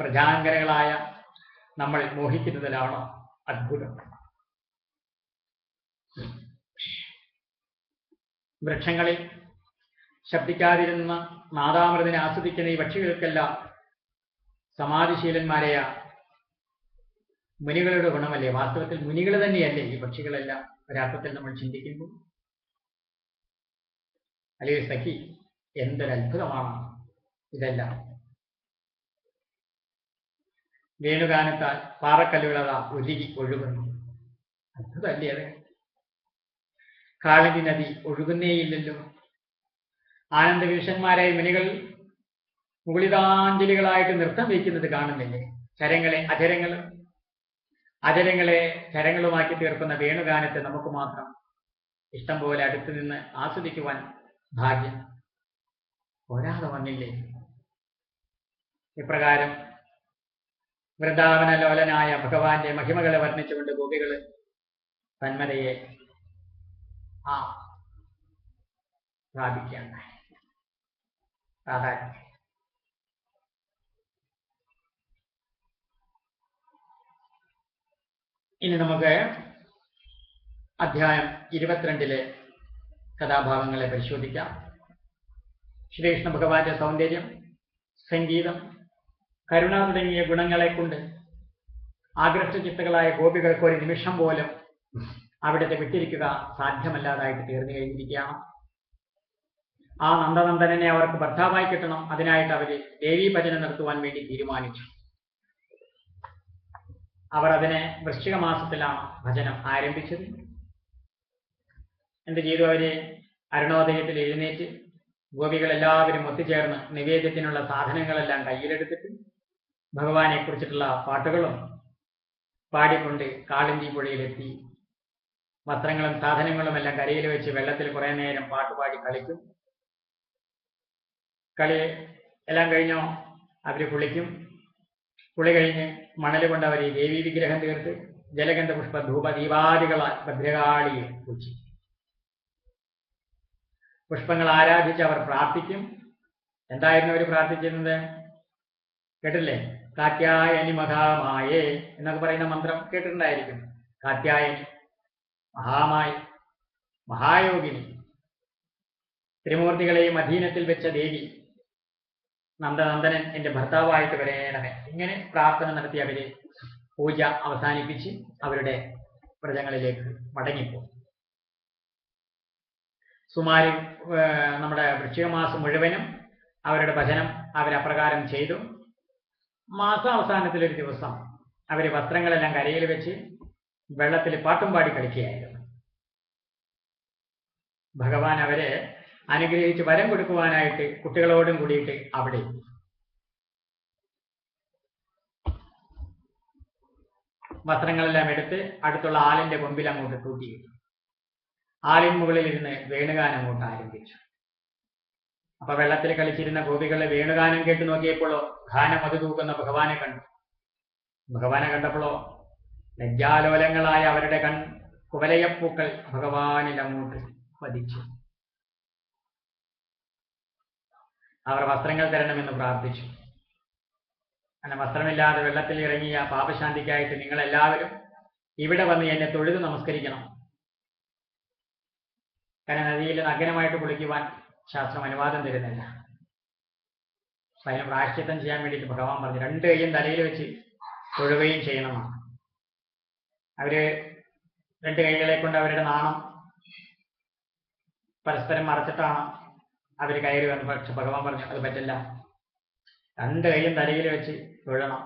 S1: പ്രജാങ്കനകളായ നമ്മൾ മോഹിക്കുന്നതിലാണോ അത്ഭുതം? വൃക്ഷങ്ങളിൽ ശബ്ദിക്കാതിരുന്ന നാദാമൃതിനെ ആസ്വദിക്കുന്ന ഈ പക്ഷികൾക്കെല്ലാം സമാധിശീലന്മാരെയ മുനികളുടെ ഗുണമല്ലേ? വാസ്തവത്തിൽ മുനികൾ തന്നെയല്ലേ ഈ പക്ഷികളെല്ലാം ഒരർത്ഥത്തിൽ നമ്മൾ ചിന്തിക്കുമ്പോൾ? അല്ലയോ സഖി, എന്തൊരത്ഭുതമാണ് ഇതെല്ലാം. വേണുഗാനത്താൽ പാറക്കല്ലുകളതാ ഉരുകി ഒഴുകുന്നു. അത്ഭുതമല്ലേ അത്? കാളിന്തി നദി ഒഴുകുന്നേയില്ലല്ലോ. ആനന്ദവിഷന്മാരായ മുനികൾ മുകുളിതാഞ്ജലികളായിട്ട് നൃത്തം വയ്ക്കുന്നത് കാണുന്നില്ലേ? അധരങ്ങളെ ചരങ്ങളുമാക്കി തീർക്കുന്ന വേണുഗാനത്തെ നമുക്ക് മാത്രം ഇഷ്ടം പോലെ അടുത്തു നിന്ന് ആസ്വദിക്കുവാൻ ഭാഗ്യം ഒരാളെ വന്നില്ലേ? ഇപ്രകാരം വൃന്ദാവന ലോലനായ ഭഗവാന്റെ മഹിമകളെ വർണ്ണിച്ചുകൊണ്ട് ഗോപികള് തന്മരയെ പ്രാപിക്കുകയാണ്. സാധാരണ ഇനി നമുക്ക് അധ്യായം 22 കഥാഭാഗങ്ങളെ പരിശോധിക്കാം. ശ്രീകൃഷ്ണ ഭഗവാന്റെ സൗന്ദര്യം, സംഗീതം, കരുണ തുടങ്ങിയ ഗുണങ്ങളെ കൊണ്ട് ആകർഷചിത്തകളായ ഗോപികൾക്ക് ഒരു നിമിഷം പോലും അവിടുത്തെ വിട്ടിരിക്കുക സാധ്യമല്ലാതായിട്ട് തീർന്നു കഴിഞ്ഞിരിക്കുകയാണ്. ആ നന്ദനന്ദനെ അവർക്ക് ഭർത്താവായി കിട്ടണം. അതിനായിട്ട് അവർ ദേവീ ഭജനം നടത്തുവാൻ വേണ്ടി തീരുമാനിച്ചു. അവർ അതിനെ വൃശ്ചിക മാസത്തിലാണ് ഭജനം ആരംഭിച്ചത്. എന്ത് ചെയ്തു? അവര് അരുണോദയത്തിൽ എഴുന്നേറ്റ് ഗോപികളെല്ലാവരും ഒത്തുചേർന്ന് നിവേദ്യത്തിനുള്ള സാധനങ്ങളെല്ലാം കയ്യിലെടുത്തിട്ട് ഭഗവാനെ കുറിച്ചിട്ടുള്ള പാട്ടുകളും പാടിക്കൊണ്ട് കാളിന്തി പുഴയിലെത്തി. വസ്ത്രങ്ങളും സാധനങ്ങളും എല്ലാം കരയിൽ വെച്ച് വെള്ളത്തിൽ കുറെ നേരം പാട്ടുപാടി കളിക്കും. കളി എല്ലാം കഴിഞ്ഞോ അവർ കുളിക്കും. കുളി കഴിഞ്ഞ് മണൽ കൊണ്ട് അവർ ദേവീ വിഗ്രഹം തീർത്ത് ജലഗന്ധ പുഷ്പ ധൂപ ദീപാദികളാൽ ഭദ്രകാളിയെ പൂജി പുഷ്പങ്ങൾ ആരാധിച്ച് അവർ പ്രാർത്ഥിക്കും. എന്തായിരുന്നു അവർ പ്രാർത്ഥിച്ചിരുന്നത്? കേട്ടില്ലേ? കാത്യായനി മഹാമായേ എന്നൊക്കെ പറയുന്ന മന്ത്രം കേട്ടിട്ടുണ്ടായിരിക്കും. കാത്യായനി, മഹാമായി, മഹായോഗിനി, ത്രിമൂർത്തികളെയും അധീനത്തിൽ വെച്ച ദേവി, നന്ദനന്ദനൻ എന്റെ ഭർത്താവായിട്ട് വരേണമേ, ഇങ്ങനെ പ്രാർത്ഥന നടത്തി അവര് പൂജ അവസാനിപ്പിച്ച് അവരുടെ വ്രതങ്ങളിലേക്ക് മടങ്ങിപ്പോകും. സുമാരി നമ്മുടെ വൃശ്ചികമാസം മുഴുവനും അവരുടെ ഭജനം അവരപ്രകാരം ചെയ്തു. മാസാവസാനത്തിലൊരു ദിവസം അവർ വസ്ത്രങ്ങളെല്ലാം കരയിൽ വെച്ച് വെള്ളത്തിൽ പാട്ടും പാടി കളിക്കുകയായിരുന്നു. ഭഗവാൻ അവരെ അനുഗ്രഹിച്ച് വരം കൊടുക്കുവാനായിട്ട് കുട്ടികളോടും കൂടിയിട്ട് അവിടെ വസ്ത്രങ്ങളെല്ലാം എടുത്ത് അടുത്തുള്ള ആലിന്റെ കൊമ്പിൽ അങ്ങോട്ട് തൂക്കിയിട്ടു. ആലിൻ മുകളിൽ ഇരുന്ന് വേണുഗാനം അങ്ങോട്ട് ആരംഭിച്ചു. അപ്പൊ വെള്ളത്തിൽ കളിച്ചിരുന്ന ഗോപികളെ വേണുഗാനം കേട്ട് നോക്കിയപ്പോഴോ ഗാനം അത് തൂക്കുന്ന ഭഗവാനെ കണ്ടു. ഭഗവാനെ കണ്ടപ്പോഴോ ലജ്ജാലോലങ്ങളായ അവരുടെ കുവലയപ്പൂക്കൾ ഭഗവാനിൽ അങ്ങോട്ട് പതിച്ചു. അവർ വസ്ത്രങ്ങൾ തരണമെന്ന് പ്രാർത്ഥിച്ചു. അങ്ങനെ വസ്ത്രമില്ലാതെ വെള്ളത്തിൽ ഇറങ്ങിയ പാപശാന്തിക്കായിട്ട് നിങ്ങളെല്ലാവരും ഇവിടെ വന്ന് എന്നെ തൊഴുത് നമസ്കരിക്കണം. കാരണം നദിയിൽ നഗ്നമായിട്ട് കുളിക്കുവാൻ ശാസ്ത്രം അനുവാദം തരുന്നില്ല. സ്വയം പ്രായശ്ചിത്തം ചെയ്യാൻ വേണ്ടിയിട്ട് ഭഗവാൻ പറഞ്ഞു 2 കൈയും തലയിൽ വെച്ച് തൊഴുകയും ചെയ്യണമെന്നാണ്. അവര് 2 കൈകളെ കൊണ്ട് അവരുടെ നാണം പരസ്പരം മറച്ചിട്ടാണ് അവർ കയറി വന്നത്. പക്ഷെ ഭഗവാൻ പറഞ്ഞു അത് പറ്റില്ല, 2 കൈയും തലയിൽ വെച്ച് തൊഴണം.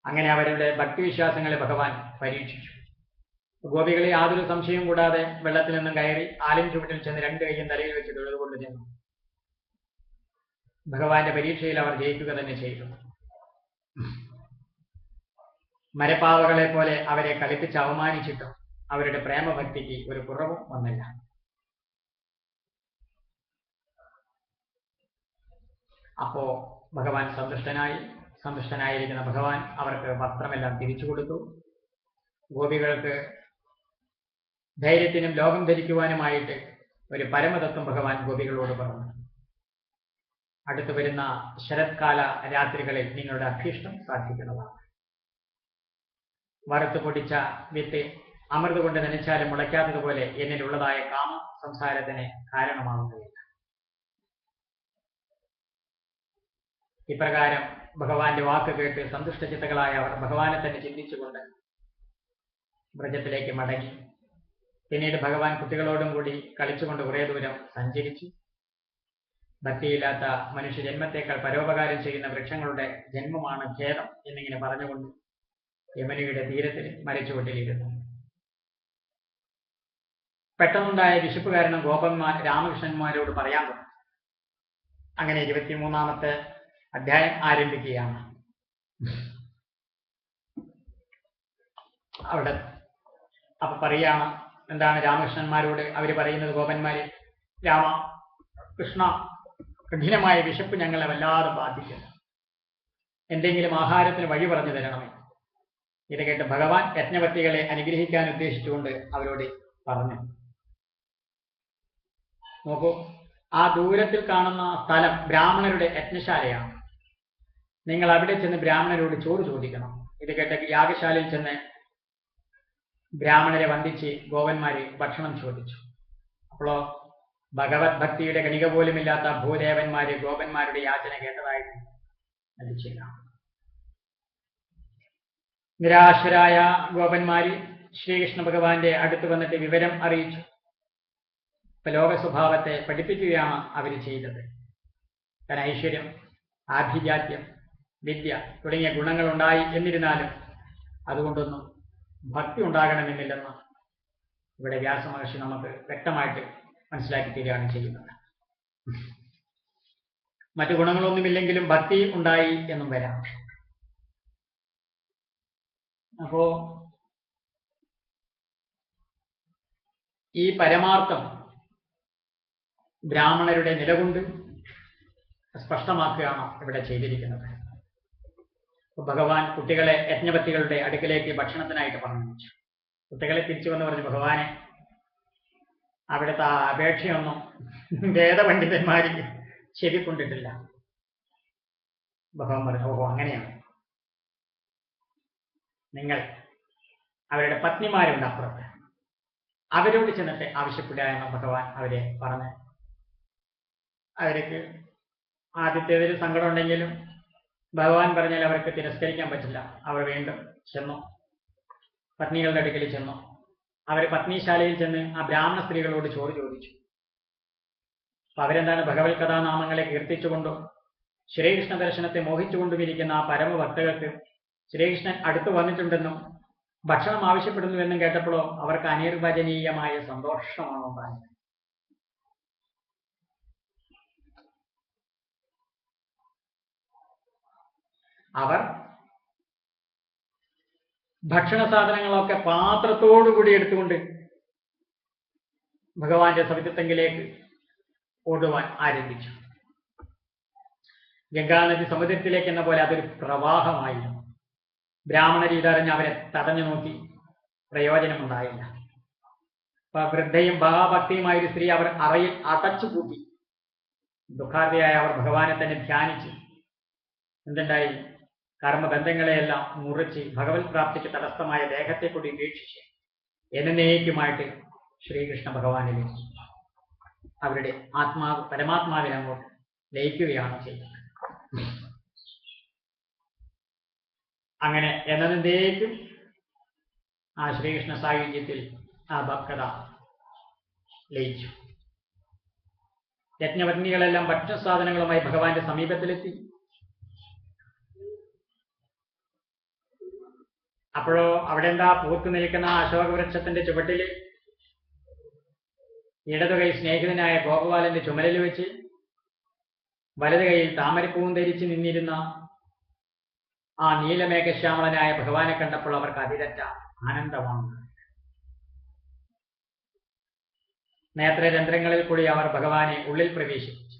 S1: അങ്ങനെ അവരുടെ ഭക്തിവിശ്വാസങ്ങളെ ഭഗവാൻ പരീക്ഷിച്ചു. ഗോപികളെ യാതൊരു സംശയവും കൂടാതെ വെള്ളത്തിൽ നിന്നും കയറി ആലിൻ ചുവട്ടിൽ ചെന്ന് 2 കൈയും തലയിൽ വെച്ച് തൊഴുതുകൊണ്ട് ചെന്നു. ഭഗവാന്റെ പരീക്ഷയിൽ അവർ ജയിക്കുക തന്നെ ചെയ്തു. മരപ്പാവകളെ പോലെ അവരെ കളിപ്പിച്ച് അവമാനിച്ചിട്ടും അവരുടെ പ്രേമഭക്തിക്ക് ഒരു കുറവും വന്നില്ല. അപ്പോ ഭഗവാൻ സന്തുഷ്ടനായിരിക്കുന്ന ഭഗവാൻ അവർക്ക് വസ്ത്രമെല്ലാം തിരിച്ചു കൊടുത്തു. ഗോപികൾക്ക് ധൈര്യത്തിനും ലോകം ധരിക്കുവാനുമായിട്ട് ഒരു പരമതത്വം ഭഗവാൻ ഗോപികളോട് പറഞ്ഞു. അടുത്തു വരുന്ന ശരത്കാല രാത്രികളിൽ നിങ്ങളുടെ അഭീഷ്ടം സാധിക്കുന്നതാണ്. വറുത്തു പൊടിച്ച വിത്ത് അമൃത് കൊണ്ട് നനച്ചാലും മുളയ്ക്കാത്തതുപോലെ എന്നിലുള്ളതായ കാമ സംസാരത്തിന് കാരണമാകുന്നില്ല. ഇപ്രകാരം ഭഗവാന്റെ വാക്ക് കേട്ട് സന്തുഷ്ടചിത്തകളായ അവർ ഭഗവാനെ തന്നെ ചിന്തിച്ചുകൊണ്ട് വ്രജത്തിലേക്ക് മടങ്ങി. പിന്നീട് ഭഗവാൻ കുട്ടികളോടും കൂടി കളിച്ചുകൊണ്ട് കുറേ ദൂരം സഞ്ചരിച്ചു. ഭക്തിയില്ലാത്ത മനുഷ്യ ജന്മത്തേക്കാൾ പരോപകാരം ചെയ്യുന്ന വൃക്ഷങ്ങളുടെ ജന്മമാണ് ഖേദം എന്നിങ്ങനെ പറഞ്ഞുകൊണ്ട് യമുനയുടെ തീരത്തിൽ മരച്ചുവട്ടിലിരുന്നു. പെട്ടെന്നുണ്ടായ വിശപ്പ് കാരണം ഗോപന്മാർ രാമകൃഷ്ണന്മാരോട് പറയാൻ തുടങ്ങി. അങ്ങനെ 23-ാമത്തെ അധ്യായം ആരംഭിക്കുകയാണ്. അവിടെ അപ്പൊ പറയാണ് എന്താണ് രാമകൃഷ്ണന്മാരോട് അവർ പറയുന്നത്. ഗോപന്മാര്, രാമ കൃഷ്ണ, കഠിനമായ വിശപ്പ് ഞങ്ങളെ വല്ലാതെ ബാധിക്കുന്നു, എന്തെങ്കിലും ആഹാരത്തിന് വഴി പറഞ്ഞു തരണമേ. ഇത് കേട്ട് ഭഗവാൻ യജ്ഞപത്നികളെ അനുഗ്രഹിക്കാൻ ഉദ്ദേശിച്ചുകൊണ്ട് അവരോട് പറഞ്ഞു. നോക്കൂ, ആ ദൂരത്തിൽ കാണുന്ന സ്ഥലം ബ്രാഹ്മണരുടെ യജ്ഞശാലയാണ്. നിങ്ങൾ അവിടെ ചെന്ന് ബ്രാഹ്മണരോട് ചോറ് ചോദിക്കണം. ഇത് കേട്ട യാഗശാലയിൽ ചെന്ന് ബ്രാഹ്മണരെ വന്ദിച്ച് ഗോപന്മാര് ഭക്ഷണം ചോദിച്ചു. അപ്പോഴോ ഭഗവത് ഭക്തിയുടെ കണിക പോലുമില്ലാത്ത ഭൂദേവന്മാര് ഗോപന്മാരുടെ യാചന കേട്ടതായിട്ട് നടിച്ചില്ല. നിരാശരായ ഗോപന്മാര് ശ്രീകൃഷ്ണ ഭഗവാന്റെ അടുത്ത് വന്നിട്ട് വിവരം അറിയിച്ചു. ഇപ്പൊ ലോക സ്വഭാവത്തെ പഠിപ്പിക്കുകയാണ് അവർ ചെയ്തത്. കാരണം ഐശ്വര്യം, ആഭിജാത്യം, വിദ്യ തുടങ്ങിയ ഗുണങ്ങൾ ഉണ്ടായി എന്നിരുന്നാലും അതുകൊണ്ടൊന്നും ഭക്തി ഉണ്ടാകണമെന്നില്ലെന്ന് ഇവിടെ വ്യാസമഹർഷി നമുക്ക് വ്യക്തമായിട്ട് മനസ്സിലാക്കി തീരുകയാണ് ചെയ്യുന്നത്. മറ്റു ഗുണങ്ങളൊന്നുമില്ലെങ്കിലും ഭക്തി ഉണ്ടായി എന്നും വരാം. അപ്പോ ഈ പരമാർത്ഥം ബ്രാഹ്മണരുടെ നിലകൊണ്ട് സ്പഷ്ടമാക്കുകയാണ് ഇവിടെ ചെയ്തിരിക്കുന്നത്. ഭഗവാൻ കുട്ടികളെ യജ്ഞപത്നികളുടെ അടുക്കലേക്ക് ഭക്ഷണത്തിനായിട്ട് പറഞ്ഞു. കുട്ടികളെ തിരിച്ചു വന്ന് പറഞ്ഞു, ഭഗവാനെ അവിടുത്തെ ആ അപേക്ഷയൊന്നും വേദപണ്ഡിതന്മാരിൽ ചെവിക്കൊണ്ടിട്ടില്ല. ഭഗവാൻ പറഞ്ഞു, ഓഹോ അങ്ങനെയാണ്, നിങ്ങൾ അവരുടെ പത്നിമാരുണ്ട് അപ്പുറത്ത്, അവരോട് ചെന്നിട്ട് ആവശ്യപ്പെടുക എന്ന് ഭഗവാൻ അവരെ പറഞ്ഞ് അവർക്ക് ആദ്യത്തേതിൽ സങ്കടം ഉണ്ടെങ്കിലും ഭഗവാൻ പറഞ്ഞാൽ അവർക്ക് തിരസ്കരിക്കാൻ പറ്റില്ല. അവർ വീണ്ടും ചെന്നു, പത്നികളുടെ അടുക്കൽ ചെന്നു. അവർ പത്നിശാലയിൽ ചെന്ന് ആ ബ്രാഹ്മണ സ്ത്രീകളോട് ചോറ് ചോദിച്ചു. അവരെന്താണ് ഭഗവത് കഥാനാമങ്ങളെ കീർത്തിച്ചുകൊണ്ടും ശ്രീകൃഷ്ണ ദർശനത്തെ മോഹിച്ചുകൊണ്ടുമിരിക്കുന്ന ആ പരമഭക്തകൾക്ക് ശ്രീകൃഷ്ണൻ അടുത്തു വന്നിട്ടുണ്ടെന്നും ഭക്ഷണം ആവശ്യപ്പെടുന്നുവെന്നും കേട്ടപ്പോഴോ അവർക്ക് അനിർവചനീയമായ സന്തോഷമാണ് ഉണ്ടായത്. അവർ ഭക്ഷണ സാധനങ്ങളൊക്കെ പാത്രത്തോടുകൂടി എടുത്തുകൊണ്ട് ഭഗവാന്റെ സവിധത്തെങ്കിലേക്ക് ഓടുവാൻ ആരംഭിച്ചു. ഗംഗാനദി സമുദ്രത്തിലേക്ക് എന്ന പോലെ അതൊരു പ്രവാഹമായിരുന്നു. ബ്രാഹ്മണർ ഇതറിഞ്ഞ് അവരെ തടഞ്ഞു നോക്കി, പ്രയോജനമുണ്ടായില്ല. വൃദ്ധയും ഭാവഭക്തിയുമായ ഒരു സ്ത്രീ അവർ അറയിൽ അടച്ചുപൂട്ടി. ദുഃഖാർത്തിയായ അവർ ഭഗവാനെ തന്നെ ധ്യാനിച്ചു. എന്തുണ്ടായി? കർമ്മബന്ധങ്ങളെയെല്ലാം മുറിച്ച് ഭഗവത് പ്രാപ്തിക്ക് തടസ്സമായ ദേഹത്തെ കൂടി വീക്ഷിച്ച് എന്നേക്കുമായിട്ട് ശ്രീകൃഷ്ണ ഭഗവാനിൽ അവരുടെ ആത്മാവ് പരമാത്മാവിനെ അങ്ങോട്ട് ലയിക്കുകയാണ് ചെയ്യുന്നത്. അങ്ങനെ എന്നതിൻ്റെക്കും ആ ശ്രീകൃഷ്ണ സായുജ്യത്തിൽ ആ ഭക്തത ലയിച്ചു. യജ്ഞപത്നികളെല്ലാം ഭക്ഷണസാധനങ്ങളുമായി ഭഗവാന്റെ സമീപത്തിലെത്തി. അപ്പോഴോ അവിടെ എന്താ പൂത്തു നിൽക്കുന്ന അശോകവൃക്ഷത്തിന്റെ ചുവട്ടില് ഇടതുകൈ സ്നേഹിതനായ ഗോപവാലന്റെ ചുമലിൽ വെച്ച് വലതു കൈയിൽ താമരപ്പൂവും ധരിച്ച് നിന്നിരുന്ന ആ നീലമേഘശ്യാമളനായ ഭഗവാനെ കണ്ടപ്പോൾ അവർക്ക് അതിരറ്റ ആനന്ദമാണ്. നേത്രരന്ധ്രങ്ങളിൽ കൂടി അവർ ഭഗവാനെ ഉള്ളിൽ പ്രവേശിപ്പിച്ചു.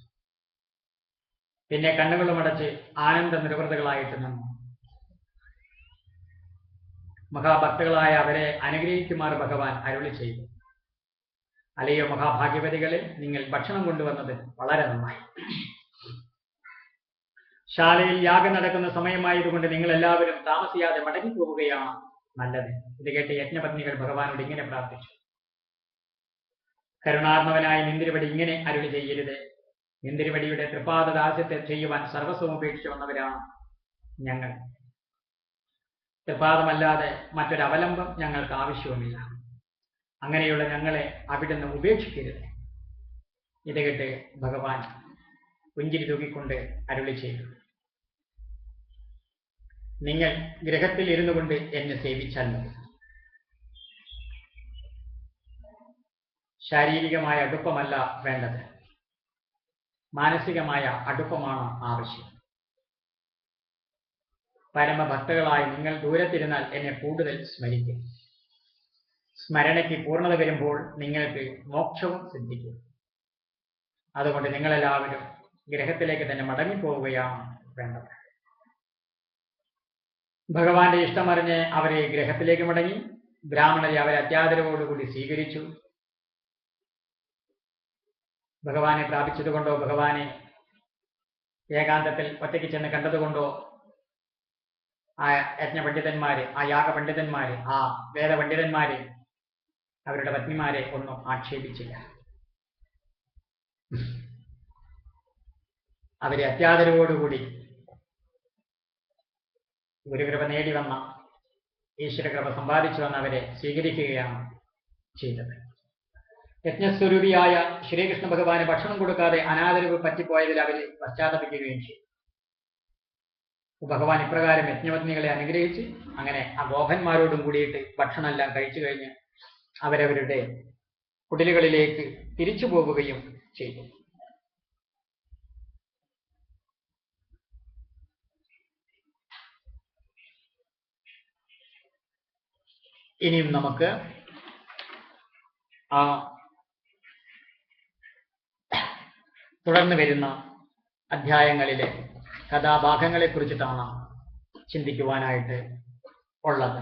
S1: പിന്നെ കണ്ണുകളും അടച്ച് ആനന്ദ നിർവൃതകളായിട്ട് നിന്നു. മഹാഭക്തകളായ അവരെ അനുഗ്രഹിക്കുമാർ ഭഗവാൻ അരുളി ചെയ്തു. അല്ലയോ മഹാഭാഗ്യവതികളെ, നിങ്ങൾ ഭക്ഷണം കൊണ്ടുവന്നത് വളരെ നന്നായി. ശാലയിൽ യാഗം നടക്കുന്ന സമയമായതുകൊണ്ട് നിങ്ങൾ എല്ലാവരും താമസിയാതെ മടങ്ങിപ്പോവുകയാണ് നല്ലത്. ഇത് കേട്ട് യജ്ഞപത്നികൾ ഭഗവാനോട് ഇങ്ങനെ പ്രാർത്ഥിച്ചു. കരുണാർണവനായ നിന്തിരുവടി ഇങ്ങനെ അരുളി ചെയ്യരുത്. നിന്തിരുവടിയുടെ തൃപാദദാസ്യത്തെ ചെയ്യുവാൻ സർവസ്വം ഉപേക്ഷിച്ചു വന്നവരാണ് ഞങ്ങൾ. തൃപാദമല്ലാതെ മറ്റൊരവലംബം ഞങ്ങൾക്ക് ആവശ്യവുമില്ല. അങ്ങനെയുള്ള ഞങ്ങളെ അവിടുന്ന് ഉപേക്ഷിക്കരുത്. ഇത് കേട്ട് ഭഗവാൻ പുഞ്ചിരി തൂക്കിക്കൊണ്ട് അരുളി ചെയ്തു. നിങ്ങൾ ഗൃഹത്തിൽ ഇരുന്നു കൊണ്ട് എന്നെ സേവിച്ചാൽ മതി. ശാരീരികമായ അടുപ്പമല്ല വേണ്ടത്, മാനസികമായ അടുപ്പമാണ് ആവശ്യം. പരമഭക്തകളായി നിങ്ങൾ ദൂരത്തിരുന്നാൽ എന്നെ കൂടുതൽ സ്മരിക്കും. സ്മരണയ്ക്ക് പൂർണ്ണത വരുമ്പോൾ നിങ്ങൾക്ക് മോക്ഷവും സിദ്ധിക്കും. അതുകൊണ്ട് നിങ്ങളെല്ലാവരും ഗൃഹത്തിലേക്ക് തന്നെ മടങ്ങിപ്പോവുകയാണ് വേണ്ടത്. ഭഗവാന്റെ ഇഷ്ടമറിഞ്ഞ് അവരെ ഗൃഹത്തിലേക്ക് മടങ്ങി. ബ്രാഹ്മണരെ അവരെ അത്യാദരവോടുകൂടി സ്വീകരിച്ചു. ഭഗവാനെ പ്രാപിച്ചതുകൊണ്ടോ ഭഗവാനെ ഏകാന്തത്തിൽ ഒറ്റയ്ക്ക് ചെന്ന് കണ്ടതുകൊണ്ടോ ആ യജ്ഞപണ്ഡിതന്മാര്, ആ യാഗപണ്ഡിതന്മാര്, ആ വേദപണ്ഡിതന്മാര് അവരുടെ പത്നിമാരെ ഒന്നും ആക്ഷേപിച്ചില്ല. അവരെ അത്യാദരവോടുകൂടി ഗുരുകൃപ നേടി വന്ന, ഈശ്വരകൃപ സമ്പാദിച്ചു വന്ന അവരെ സ്വീകരിക്കുകയാണ് ചെയ്തത്. യജ്ഞസ്വരൂപിയായ ശ്രീകൃഷ്ണ ഭഗവാന് ഭക്ഷണം കൊടുക്കാതെ അനാദരവ് പറ്റിപ്പോയതിൽ അവര് പശ്ചാത്തപിക്കുകയും ചെയ്തു. ഭഗവാൻ ഇപ്രകാരം യജ്ഞപത്നികളെ അനുഗ്രഹിച്ച് അങ്ങനെ ആ ഗോപന്മാരോടും കൂടിയിട്ട് ഭക്ഷണമെല്ലാം കഴിച്ചു കഴിഞ്ഞ് അവരവരുടെ കുടിലുകളിലേക്ക് തിരിച്ചു പോവുകയും ചെയ്തു. ഇനിയും നമുക്ക് ആ തുടർന്ന് വരുന്ന അധ്യായങ്ങളിലെ കഥാഭാഗങ്ങളെ കുറിച്ചിട്ടാണ് ചിന്തിക്കുവാനായിട്ട് ഉള്ളത്.